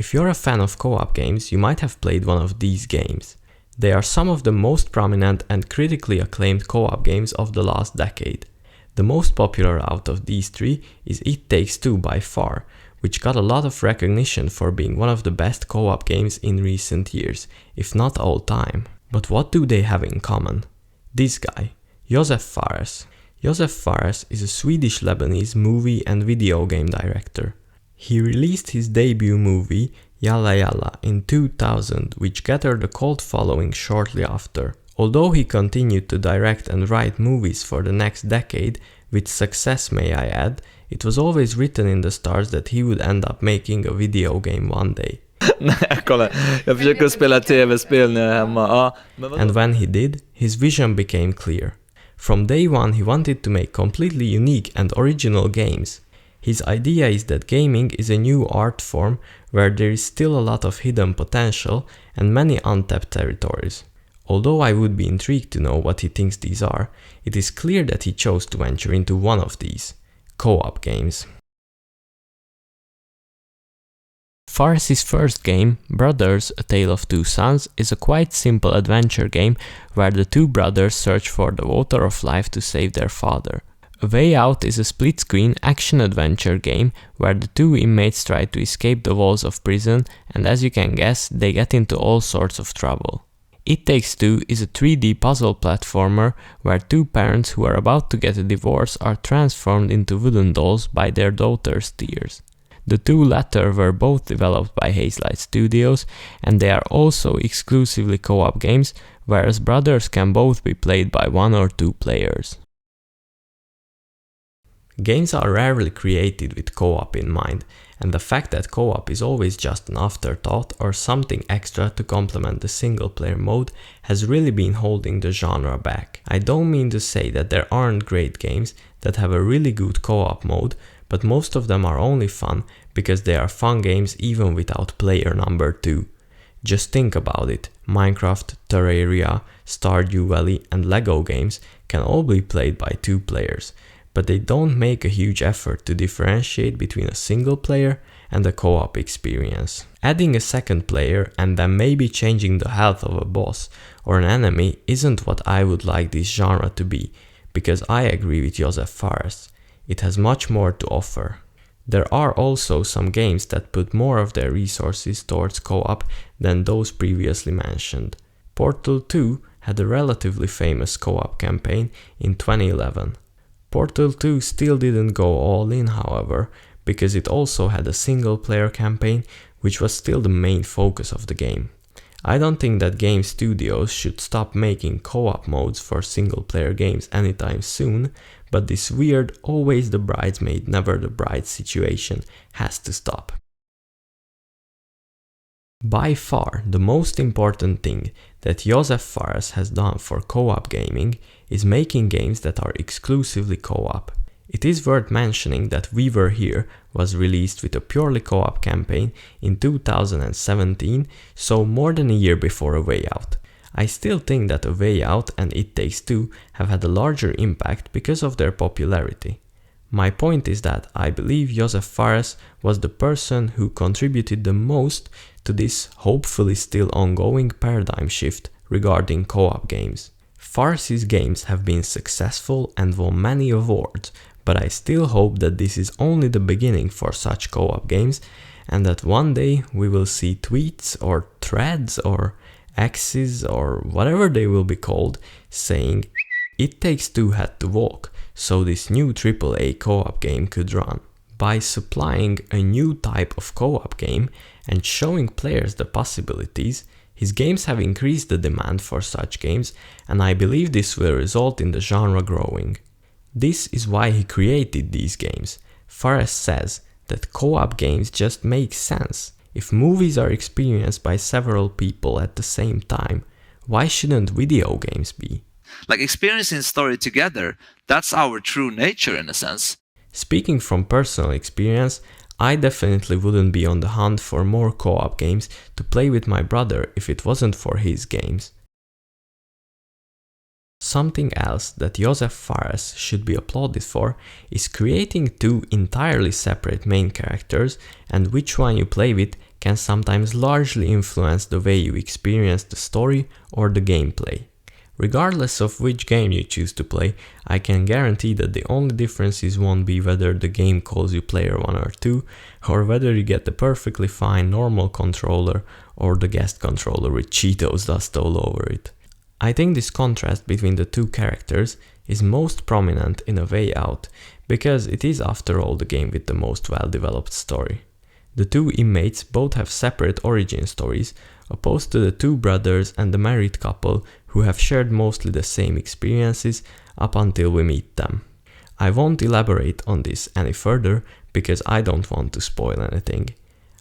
If you're a fan of co-op games, you might have played one of these games. They are some of the most prominent and critically acclaimed co-op games of the last decade. The most popular out of these three is It Takes Two by far, which got a lot of recognition for being one of the best co-op games in recent years, if not all time. But what do they have in common? This guy, Josef Fares. Josef Fares is a Swedish-Lebanese movie and video game director. He released his debut movie, Yalla Yalla, in 2000, which gathered a cult following shortly after. Although he continued to direct and write movies for the next decade, with success may I add, it was always written in the stars that he would end up making a video game one day. Nej, kolla. Jag försöker spela tv-spel när jag är hemma. Ja, and when he did, his vision became clear. From day one he wanted to make completely unique and original games. His idea is that gaming is a new art form where there is still a lot of hidden potential and many untapped territories. Although I would be intrigued to know what he thinks these are, it is clear that he chose to venture into one of these, co-op games. Fares' first game, Brothers: A Tale of Two Sons, is a quite simple adventure game where the two brothers search for the water of life to save their father. A Way Out is a split-screen action-adventure game where the two inmates try to escape the walls of prison, and as you can guess, they get into all sorts of trouble. It Takes Two is a 3D puzzle platformer where two parents who are about to get a divorce are transformed into wooden dolls by their daughter's tears. The two latter were both developed by Hazelight Studios, and they are also exclusively co-op games, whereas Brothers can both be played by one or two players. Games are rarely created with co-op in mind, and the fact that co-op is always just an afterthought or something extra to complement the single-player mode has really been holding the genre back. I don't mean to say that there aren't great games that have a really good co-op mode, but most of them are only fun because they are fun games even without player number 2. Just think about it, Minecraft, Terraria, Stardew Valley and Lego games can all be played by 2 players, but they don't make a huge effort to differentiate between a single player and a co-op experience. Adding a second player and then maybe changing the health of a boss or an enemy isn't what I would like this genre to be, because I agree with Josef Fares. It has much more to offer. There are also some games that put more of their resources towards co-op than those previously mentioned. Portal 2 had a relatively famous co-op campaign in 2011. Portal 2 still didn't go all in, however, because it also had a single-player campaign which was still the main focus of the game. I don't think that game studios should stop making co-op modes for single-player games anytime soon, but this weird always the bridesmaid never the bride situation has to stop. By far the most important thing that Josef Fares has done for co-op gaming is making games that are exclusively co-op. It is worth mentioning that We Were Here was released with a purely co-op campaign in 2017, so more than a year before A Way Out. I still think that A Way Out and It Takes Two have had a larger impact because of their popularity. My point is that I believe Josef Fares was the person who contributed the most to this hopefully still ongoing paradigm shift regarding co-op games. Fares' games have been successful and won many awards, but I still hope that this is only the beginning for such co-op games and that one day we will see tweets or threads or X's or whatever they will be called saying It Takes Two had to walk so this new AAA co-op game could run. By supplying a new type of co-op game and showing players the possibilities, his games have increased the demand for such games, and I believe this will result in the genre growing. This is why he created these games. Fares says that co-op games just make sense. If movies are experienced by several people at the same time, why shouldn't video games be? Like experiencing story together, that's our true nature in a sense. Speaking from personal experience, I definitely wouldn't be on the hunt for more co-op games to play with my brother if it wasn't for his games. Something else that Josef Fares should be applauded for is creating 2 entirely separate main characters, and which one you play with can sometimes largely influence the way you experience the story or the gameplay. Regardless of which game you choose to play, I can guarantee that the only differences won't be whether the game calls you player 1 or 2, or whether you get the perfectly fine normal controller or the guest controller with Cheetos dust all over it. I think this contrast between the two characters is most prominent in A Way Out, because it is after all the game with the most well-developed story. The two inmates both have separate origin stories, opposed to the two brothers and the married couple who have shared mostly the same experiences up until we meet them. I won't elaborate on this any further because I don't want to spoil anything.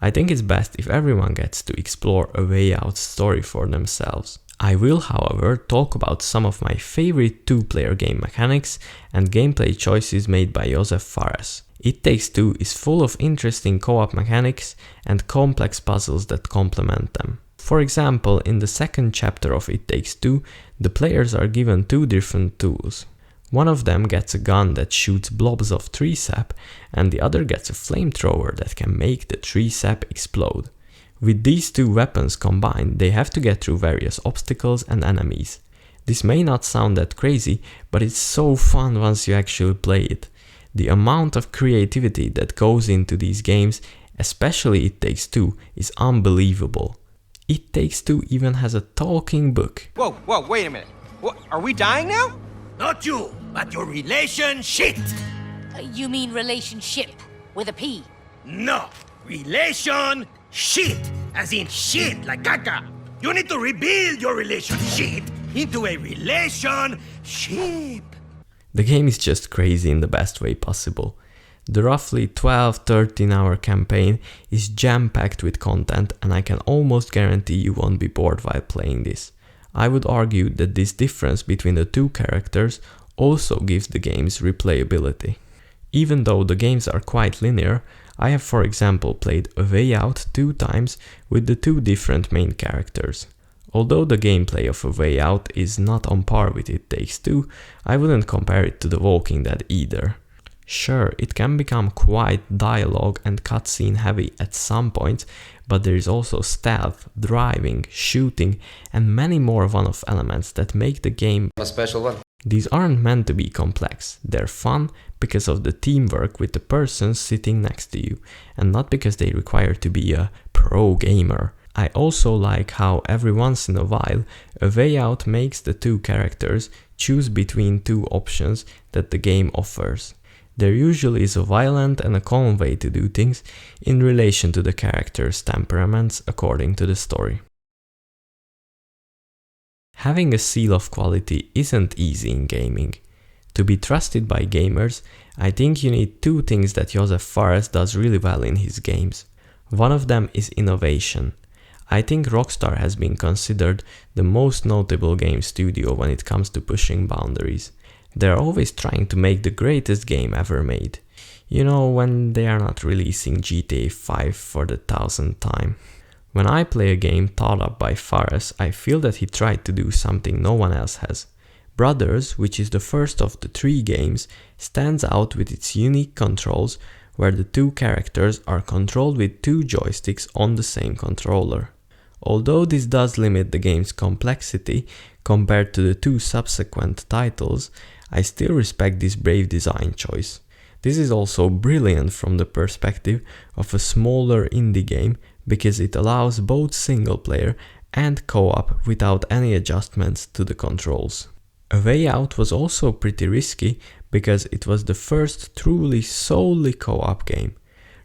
I think it's best if everyone gets to explore A Way Out's story for themselves. I will, however, talk about some of my favorite two-player game mechanics and gameplay choices made by Josef Fares. It Takes Two is full of interesting co-op mechanics and complex puzzles that complement them. For example, in the second chapter of It Takes Two, the players are given two different tools. One of them gets a gun that shoots blobs of tree sap, and the other gets a flamethrower that can make the tree sap explode. With these two weapons combined, they have to get through various obstacles and enemies. This may not sound that crazy, but it's so fun once you actually play it. The amount of creativity that goes into these games, especially It Takes Two, is unbelievable. It Takes Two even has a talking book. Whoa, wait a minute. What, are we dying now? Not you, but your relationship. You mean relationship with a P? No, relation shit, as in shit like caca. You need to rebuild your relationship into a relationship. The game is just crazy in the best way possible. The roughly 12-13 hour campaign is jam-packed with content, and I can almost guarantee you won't be bored while playing this. I would argue that this difference between the two characters also gives the game's replayability. Even though the games are quite linear, I have for example played A Way Out 2 times with the two different main characters. Although the gameplay of A Way Out is not on par with It Takes Two, I wouldn't compare it to The Walking Dead either. Sure, it can become quite dialogue and cutscene heavy at some points, but there is also stealth, driving, shooting, and many more one-off elements that make the game A special one. These aren't meant to be complex, they're fun because of the teamwork with the person sitting next to you, and not because they require to be a pro gamer. I also like how every once in a while, A Way Out makes the two characters choose between two options that the game offers. There usually is a violent and a calm way to do things in relation to the characters' temperaments according to the story. Having a seal of quality isn't easy in gaming. To be trusted by gamers, I think you need two things that Josef Fares does really well in his games. One of them is innovation. I think Rockstar has been considered the most notable game studio when it comes to pushing boundaries. They're always trying to make the greatest game ever made. You know, when they are not releasing GTA 5 for the 1000th time. When I play a game thought up by Fares, I feel that he tried to do something no one else has. Brothers, which is the first of the three games, stands out with its unique controls where the two characters are controlled with two joysticks on the same controller. Although this does limit the game's complexity compared to the two subsequent titles, I still respect this brave design choice. This is also brilliant from the perspective of a smaller indie game because it allows both single player and co-op without any adjustments to the controls. A Way Out was also pretty risky because it was the first truly solely co-op game.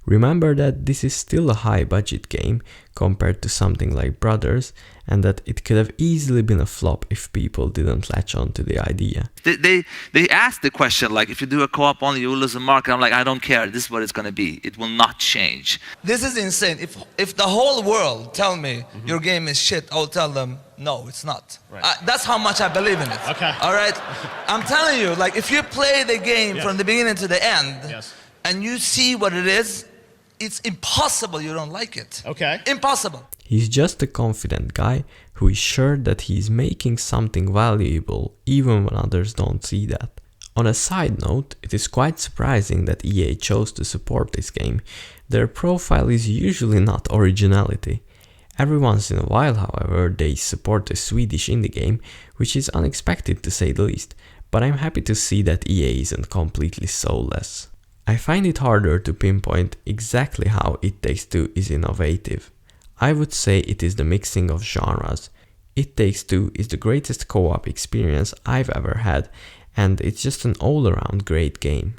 Remember that this is still a high budget game compared to something like Brothers, and that it could have easily been a flop if people didn't latch on to the idea. They asked the question, like, if you do a co-op only, you will lose the market. I'm like, I don't care. This is what it's going to be. It will not change. This is insane. If the whole world tell me your game is shit, I'll tell them, no, it's not. Right. That's how much I believe in it. Okay. All right? I'm telling you, like, if you play the game from the beginning to the end, and you see what it is, it's impossible you don't like it. Okay. Impossible. He's just a confident guy who is sure that he's making something valuable even when others don't see that. On a side note, it is quite surprising that EA chose to support this game. Their profile is usually not originality. Every once in a while, however, they support a Swedish indie game, which is unexpected to say the least, but I'm happy to see that EA isn't completely soulless. I find it harder to pinpoint exactly how It Takes Two is innovative. I would say it is the mixing of genres. It Takes Two is the greatest co-op experience I've ever had, and it's just an all-around great game.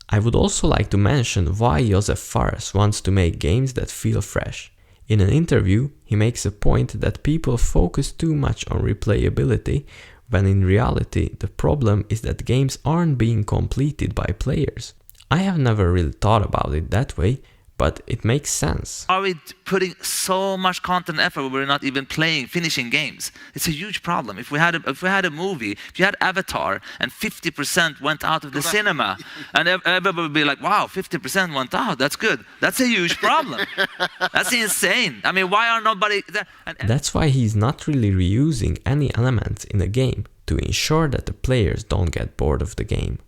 I would also like to mention why Josef Fares wants to make games that feel fresh. In an interview, he makes a point that people focus too much on replayability, when in reality the problem is that games aren't being completed by players. I have never really thought about it that way, but it makes sense. Are we putting so much content and effort where we're not even finishing games? It's a huge problem. If we had a movie, if you had Avatar and 50% went out of the cinema, and everybody would be like, wow, 50% went out, that's good. That's a huge problem. That's insane. I mean, why are nobody... That's why he's not really reusing any elements in a game to ensure that the players don't get bored of the game.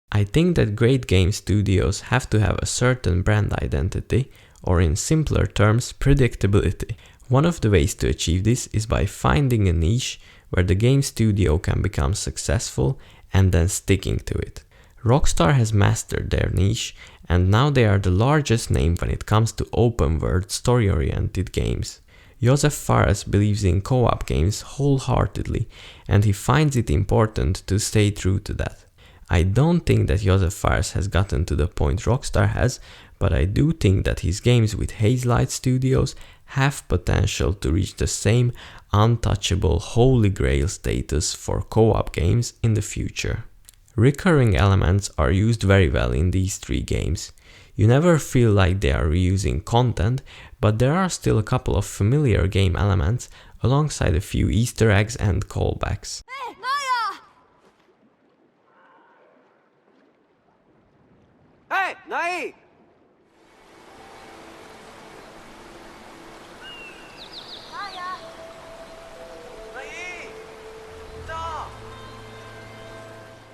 I think that great game studios have to have a certain brand identity, or in simpler terms, predictability. One of the ways to achieve this is by finding a niche where the game studio can become successful and then sticking to it. Rockstar has mastered their niche, and now they are the largest name when it comes to open-world, story-oriented games. Josef Fares believes in co-op games wholeheartedly, and he finds it important to stay true to that. I don't think that Josef Fares has gotten to the point Rockstar has, but I do think that his games with Hazelight Studios have potential to reach the same untouchable holy grail status for co-op games in the future. Recurring elements are used very well in these three games. You never feel like they are reusing content, but there are still a couple of familiar game elements alongside a few Easter eggs and callbacks. Hey, Naya! Hey, Nai! Naya! Nai! Stop!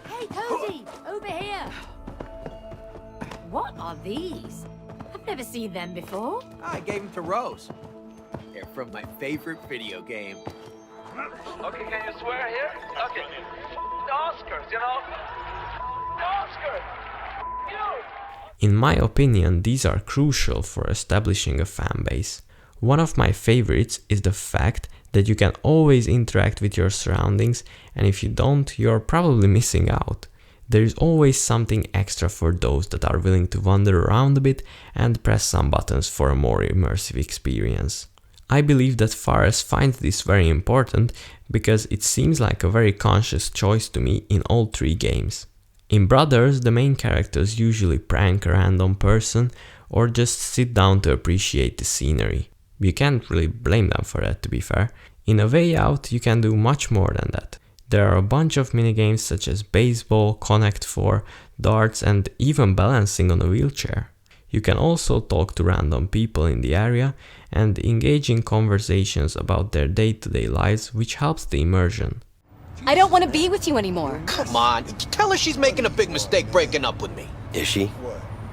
Hey, Cozy! Over here! What are these? I've never seen them before. I gave them to Rose. They're from my favorite video game. Okay, can you swear here? Okay. The Oscars, you know? The Oscars! In my opinion, these are crucial for establishing a fan base. One of my favorites is the fact that you can always interact with your surroundings, and if you don't, you're probably missing out. There is always something extra for those that are willing to wander around a bit and press some buttons for a more immersive experience. I believe that Fares finds this very important because it seems like a very conscious choice to me in all three games. In Brothers, the main characters usually prank a random person or just sit down to appreciate the scenery. You can't really blame them for that, to be fair. In A Way Out, you can do much more than that. There are a bunch of minigames such as baseball, Connect 4, darts, and even balancing on a wheelchair. You can also talk to random people in the area and engage in conversations about their day-to-day lives, which helps the immersion. I don't want to be with you anymore. Come on, tell her she's making a big mistake breaking up with me. Is she?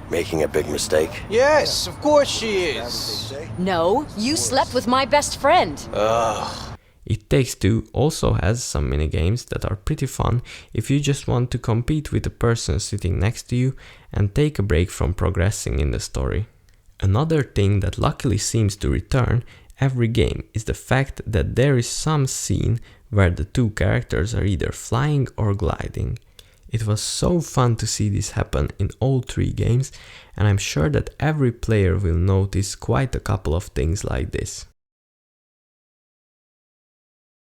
Making a big mistake? Yes, of course she is. No, you slept with my best friend. Ugh. It Takes Two also has some minigames that are pretty fun if you just want to compete with the person sitting next to you and take a break from progressing in the story. Another thing that luckily seems to return every game is the fact that there is some scene where the two characters are either flying or gliding. It was so fun to see this happen in all three games, and I'm sure that every player will notice quite a couple of things like this.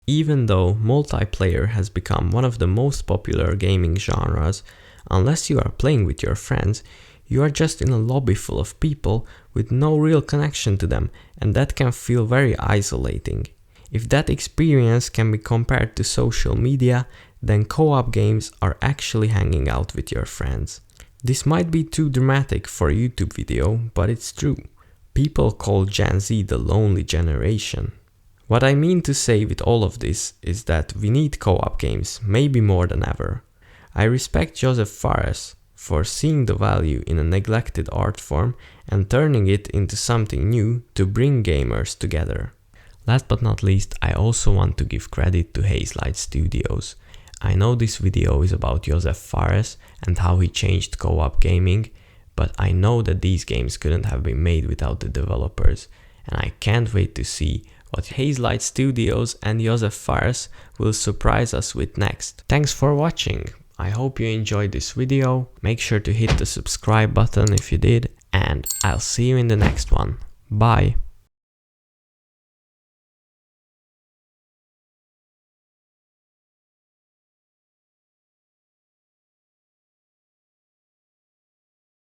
Even though multiplayer has become one of the most popular gaming genres, unless you are playing with your friends, you are just in a lobby full of people with no real connection to them, and that can feel very isolating. If that experience can be compared to social media, then co-op games are actually hanging out with your friends. This might be too dramatic for a YouTube video, but it's true. People call Gen Z the lonely generation. What I mean to say with all of this is that we need co-op games, maybe more than ever. I respect Josef Fares for seeing the value in a neglected art form and turning it into something new to bring gamers together. Last but not least, I also want to give credit to Hazelight Studios. I know this video is about Josef Fares and how he changed co-op gaming, but I know that these games couldn't have been made without the developers, and I can't wait to see what Hazelight Studios and Josef Fares will surprise us with next. Thanks for watching! I hope you enjoyed this video, make sure to hit the subscribe button if you did, and I'll see you in the next one. Bye!